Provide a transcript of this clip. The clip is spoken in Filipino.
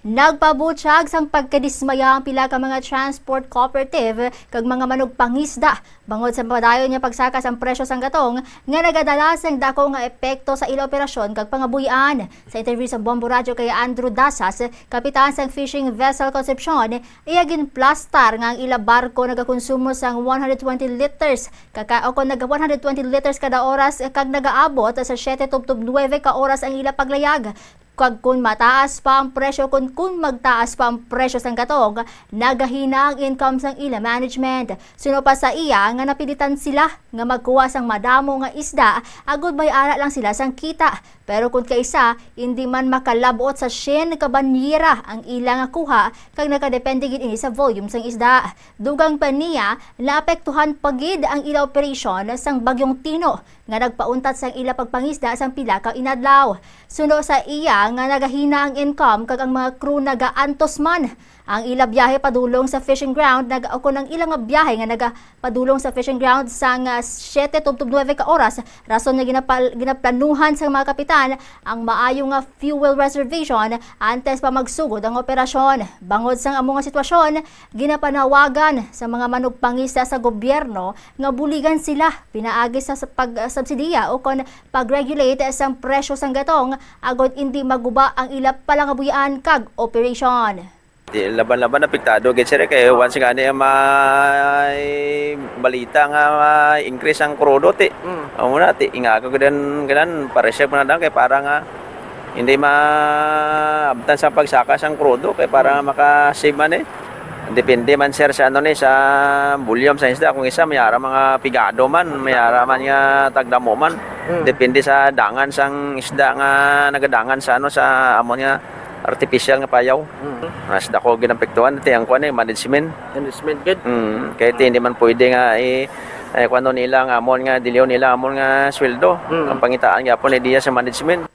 Nagpabutyag sang pagkadismaya ang pila ka mga transport cooperative kag mga manugpangisda bangod sa padayon niya pagsakas ang presyo sang gatong nga nagadala sang dako nga epekto sa ila operasyon kag pangabuyan. Sa interview sa Bombo Radio kay Andrew Dasas, kapitan sang fishing vessel Concepcion, iyagin plastar nga ang ila barko nagakonsumo sang 120 liters kung naga 120 liters kada oras kag nagaabot sa 7 tubtob 9 ka oras ang ila paglayag. Kung mataas pa ang presyo, kung magtaas pa ang presyo sang gatong, nagahina ang income sang ila management. Suno pa sa iya nga napilitan sila nga magkuha sang madamo nga isda, agud may ara lang sila sang kita. Pero kung kaisa, hindi man makalabot sa 100 ka banyera ang ila nga kuha, kag nakadepende gid ini sa volume sang isda. Dugang pa niya, naapektuhan pagid ang ila operation sang bagyong Tino, nga nagpauntat sang ila pagpangisda sang pila ka inadlaw. Suno sa iya nga nagahina ang income kag ang mga crew nagaantos man. Ang ila biyahe padulong sa fishing ground nagaako ng ilang biyahe nga nagapadulong sa fishing ground sang 7 tubtob 9 ka oras. Rason nga ginaplanuhan sa mga kapitan ang maayo nga fuel reservation antes pa magsugod ang operasyon. Bangod sang amo nga sitwasyon, ginapanawagan sa mga manugpangista sa gobyerno nga buligan sila pinaagi sa pagsubsidiya o kon pag-regulate sang presyo sang gatong agod hindi maguba ang ila palangabuyan kag operation. Laban-laban apektado gid sir kay once nga ni may balita nga increase ang crudo ti. Amo na ti inga ko ganan para siya na kay para nga hindi maabtan sa pagsakas ang crudo kay para maka-save man Depende man sir sa ano ni sa volume sa isda kung isa mayara mga pigado man mayara man nga tagdamo man. Depende sa dangan sang isda nga nagadangan sa ano sa amon nga artificial nga payaw. Mas dako ginapektuhan ti ang kuan management gid. Kay hindi man pwede nga kuno nila nga amon nga dilyo nila amon nga sweldo. Ang pangitaan gyapon ni diya sa management.